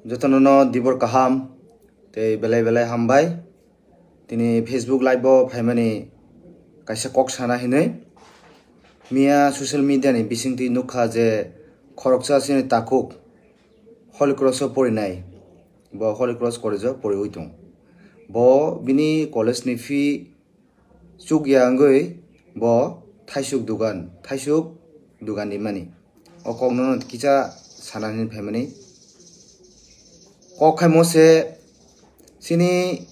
যতননো দিবর কাহাম তে বেলাই বেলাই হামবাই তিনি ফেসবুক লাইভ ফাইমানি কাইসা কক সানা হিनै মিয়া social media ni bisingti nukha je khoroksa sini takuk holy cross porinai bo holy cross korejo pori uitong bo bini college ni fee chugya angoi bo thaisuk dugan ni mani okongno kicha sanani family kokai mose sini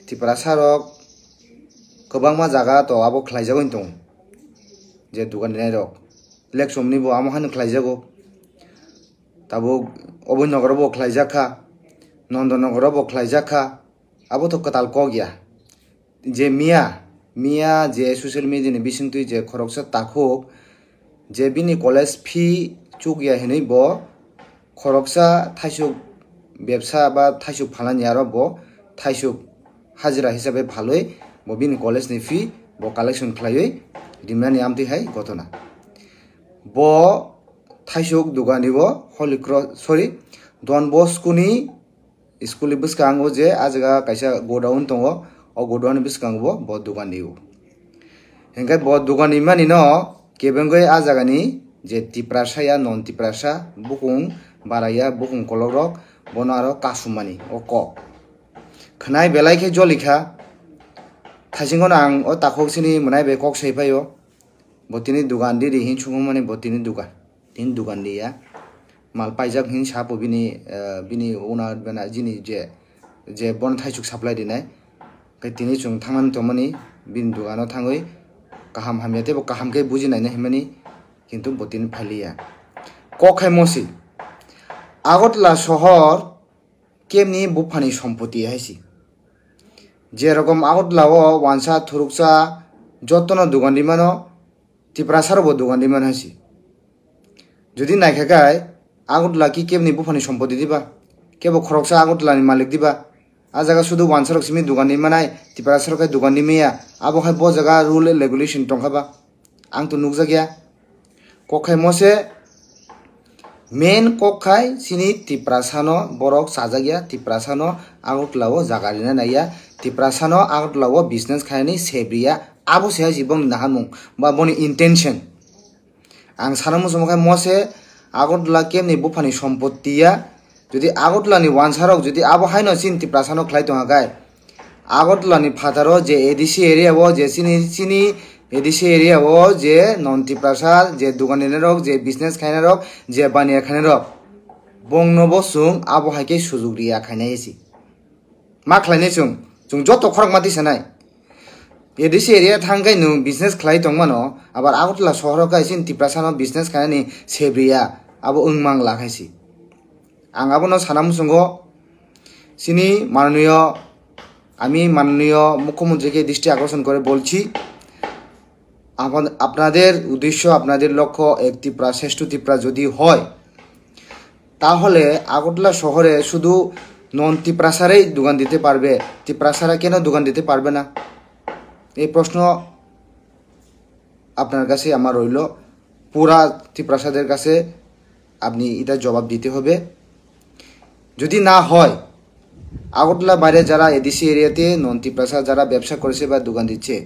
tipra sarok kobangma jaga to abo khlaijago intong je dugan dinai rok election ni bo amo hanu khlaijago tabo obonogor bo khlaijaka nondonogor bo khlaijaka abo to katal kogya je miya je social media ni bisingtui je khoroksa takhok je bini college fee chugya hinai bo khoroksa thaisuk ব্যবসা বা থাইসুক ফালানি আরো ব থাইসুক হাজিরা হিসাবে ভালোই bobbin college নি ফি ব collection খালাই ডিমানি Amati হাই ঘটনা ব থাইসুক দুগানি ব Holy Cross sorry Don বস্কুনি school বিসকাঙ্গো যে আজগা কাইসা গোডাউন দङ অ গোডাউন বিসকাঙ্গো ব দুগানি হেঙ্গাই ব দুগানি মানি ন কেবেঙ্গই আজাগানি যে টিপ্রাসায়া নন টিপ্রাসা বুকুং বারায়া বুকুং কলরক bonaro kasumani oko khnai belai ke jolika thajingon ang o takhok sini munai be kok sei payo botini dugan di hin chungmani botini dugan dia mal paijak hin sapo bini ona bena jini je bon thaisuk supply dinai kai tini chung thangan tomani bin dugano thangoi kaham hamiate bo kaham ke bujinai na himani kintu botini phalia kokhai mosi Agartala শহর কেমনি বুফানি সম্পত্তি হাইছি যেরকম আগরতলাও ওয়ানসা থুরুকসা যতন দোকানি মানো টিপ্রাসারও দোকানি মান হাইছি যদি নাইখাকায় আগরতলা কি কেমনি বুফানি সম্পত্তি দিবা কেব খরকসা আগরতলানি মালিক দিবা আ জায়গা শুধু ওয়ানসারক সিমি দোকানি মানাই টিপ্রাসারকাই দোকানি মেয়া আবহাই ব জায়গা রুল রেগুলেশন টংখাবা আং তো নুকজা গিয়া কখাই মসে man kokai sini tiprasano borok sajagya tiprasano agutlawo jagarina naya tiprasano agutlawo business khaini sebriya abo se jibong nahamung ba boni intention ang sanamu somokai mose agutla kemni bufani সম্পত্তিয়া যদি আগতলানি ওয়ানসারক যদি abo haino sin tiprasano khlai tongagai আগতলানি ফাদারো যে ADC area ও যে sini ADC area ও যে নন্তি প্রাসাদ যে দোকানিনেরক যে business খাইনারক যে বানিয়া খাইনারক বংনবসুং আবহাইকে সুযোগ দিয়া খাইনাইছি মা খাইনাইছুং जों যত খরক মাতি সানাই এডিসি এরিয়া থাঙ্গাই নু বিজনেস খাই দংমানো আবার আগতলা শহরক আইছিন তিপ্রাসানো বিজনেস খাইনানি সেব্রিয়া আবো উংমাং লাখাইছি আং আবনো সানামুসুঙ্গ সিনি মাননীয় মুখ্যমন্ত্রীকে দৃষ্টি আকর্ষণ করে বলছি আপনাদের উদ্দেশ্য আপনাদের লক্ষ্য এক টিপ্রা শ্রেষ্ঠ টিপ্রা যদি হয় তাহলে আগরতলা শহরে শুধু নন টিপ্রাসারেই দোকান দিতে পারবে টিপ্রাসারা কেন দোকান দিতে পারবে না এই প্রশ্ন আপনার কাছে আমার রইল পুরা টিপ্রাসাদের কাছে আপনি এটা জবাব দিতে হবে যদি না হয় আগরতলা বাইরে যারা এডিসি এরিয়াতে নন টিপ্রাসা যারা ব্যবসা করেছে বা দোকান দিচ্ছে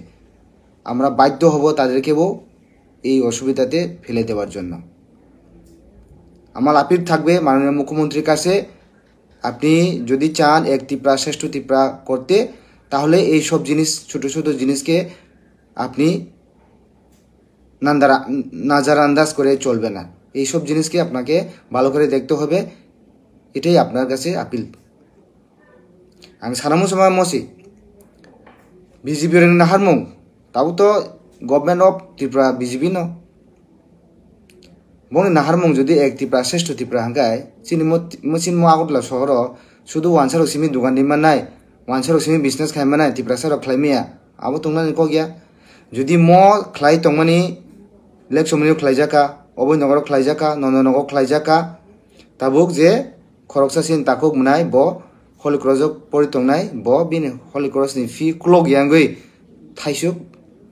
আমরা বাধ্য হব তাদেরকেও এই অসুবিধাতে ফেলে দেওয়ার জন্য আমার আপিল থাকবে মাননীয় মুখ্যমন্ত্রীর কাছে আপনি যদি চান এক টিপ্রা শ্রেষ্ঠ টিপ্রা করতে তাহলে এই সব জিনিস ছোট ছোট জিনিসকে আপনি নাজারান্দাজ করে চলবে না এই সব জিনিসকে আপনাকে ভালো করে দেখতে হবে এটাই আপনার কাছে আপিল আমি সারামু সময় মসি বিজেপি নাহারমুং তাও তো গভর্নমেন্ট অফ ত্রিপুরা বিজেপি ন বনি নাহারমুং যদি এক ত্রিপুরা শ্রেষ্ঠ ত্রিপুরা হাঙ্গায় চিনি আগরতলা শহর শুধু ওয়ানসারক সিমি দোকান দিমান নাই ওয়ানসারক সিমি বিজনেস খাইমান নাই ত্রিপুরা সারক খাইমিয়া আবো তংনানি কগিয়া যদি খাই তংমানি লেক সমনিও খাইজাকা অবৈ নগর খাইজাকা নন্দনগর খাইজাকা তাবুক যে খরকসা সিন তাকুক মনাই ব হলি ক্রজক পরি তংনাই ব বিন হলি ক্রসনি ফি ক্লগ ইয়াঙ্গই থাইসুক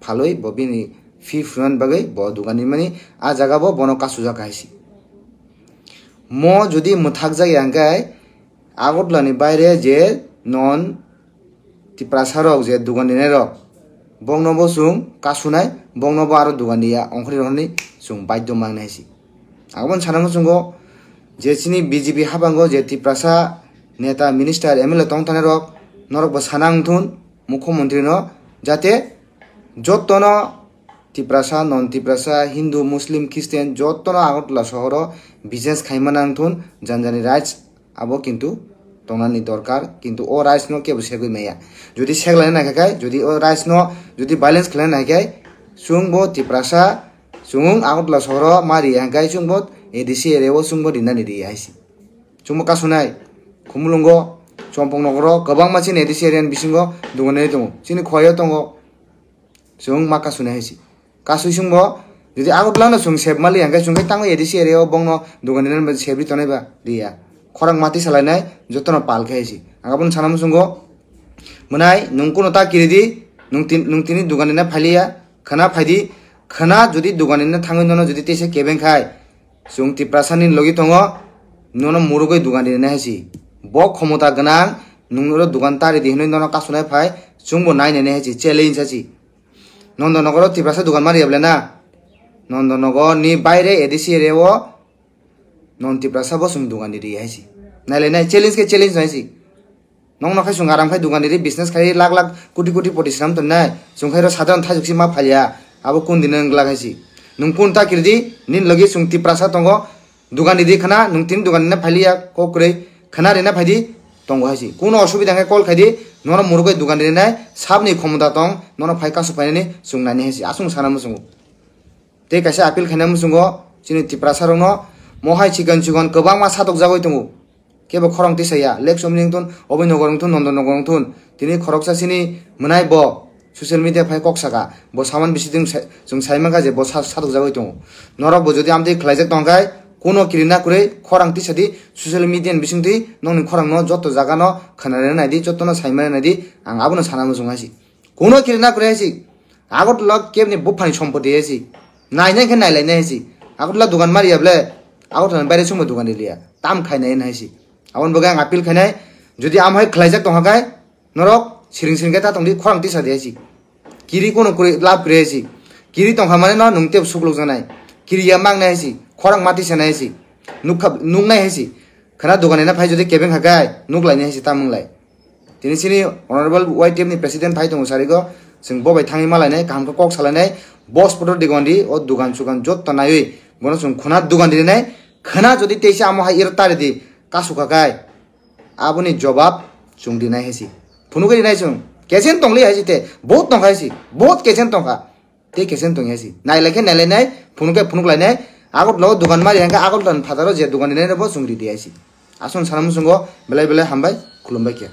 ভালোই ববিনি ফি ফুরান বাগৈ ব দোকানি মানি আ জায়গা বন কাসু জায়গা হাইছি mo jodi muthak jagi angkai agotla ni baire je non tiprasa rok je dugan dinai rok bongno bo sung kasunai bongno bo aro dugan dia ongkhri rokni sung baidyo mangnai si agobon sanamo sungo je chini BJP habango je tiprasa neta minister MLA tongtane rok norok bo sanang thun mukhyamantri no jate jotono tiprasa non tiprasa Hindu Muslim Christian jotono agotla sohoro business khaimanang thun janjani rights abo kintu tongnani dorkar kintu o rights no kebo segui meya jodi seglai nakai jodi o rights no jodi balance khlai nakai sungbo tiprasa sung agotla sohoro mari angkai sungbo ADC area o sungbo dinani ri aisi sungbo kasunai khumulungo chompong nogoro gobang machin ADC area bisingo duganai tongo chini khoyo tongo sung maka sunai aisi kasu sungbo jodi agotla no sung sep mali angkai sungkai tango ADC area o bongno duganai sebri tonai ba dia khorang mati salai jotono pal khaisi agabon sanam sungo munai nungkuno ta kiridi nungtini duganina phaliya khana phaidi khana jodi duganina thangai nono jodi tese keben khai sung tiprasani logi tongo nono murugoi duganina haisi bo khomota ganang nungro dugan tari di hinoi nono kasunai phai sungbo naine ne haisi challenge haisi nondonogoro tiprasa dugan mari ablena nondonogor ni baire ADC area o non tiprasa bo sung dugan diri haisi naile nai challenge ke challenge haisi nong nakhai sung aram khai dugan diri business khai lakh lakh koti koti potishram to nai sung khai ro sadharan thajuksi ma phalya abo kun din ngla haisi nung kun ta kirdi nin logi sung tiprasa tongo dugan diri khana nung tin dugan na phaliya kokrei khana rena phaidi tongo haisi kuno osubidha ngai kol khaidi nono murugoi dugan diri nai sabni khomota tong nono phai kasu paini sung nani haisi asung sanam sung te kaisa appeal khainam sungo chini tiprasa rong no mohai chigan chugan kobang ma satok jagoi tongo kebo khorang tisaya lek somning ton obinogorong ton nondonogorong ton tini khoroksa sini munai bo social media phai koksaka bo saman bisiding jung saimanga je bo satok jagoi tongo norok bo jodi amdei khlaijak tongkai kono kirina kure khorang tisadi social media bisingti nongni khorang no joto jaga no khanare naidi joto no saimane naidi ang abono sanam jungasi kono kirina kure haisi agot lok kebni bufani sompoti haisi nainai khe nailai haisi agot la dugan mari able agot tan bare sungmo dugan dilia tam khainai naisi abon bogang appeal khainai jodi amhai khlaijak tonghakai norok siring siring ta tongdi khorang tisadi haisi kiri kono kure lab kure haisi kiri tongkhamane no nungteb suklok janai kiri ya mangnai haisi khorang mati sanai haisi nungnai haisi khana dogane na phai jodi keben hakai nuklai haisi tamunglai tini sini honorable YTM ni president phai tongo sarigo sing bobai thangi malai nai kam ko kok salai nai boss photo digondi o dugan sugan jot tanai bono sung khuna dugan di nai khana jodi teisa amo hai irtare di kasuka kai aboni jawab sung di nai haisi phunugari nai sung kesen tongli haisi te बहुत tong haisi बहुत kesen tongka te kesen tong haisi nai lakhe nai phunukai phunuklai nai agot lo dugan mari hanga agot lan phadaro je dugan ni nai bo sung di haisi asun sanam sungo belai belai hambai khulumbai kya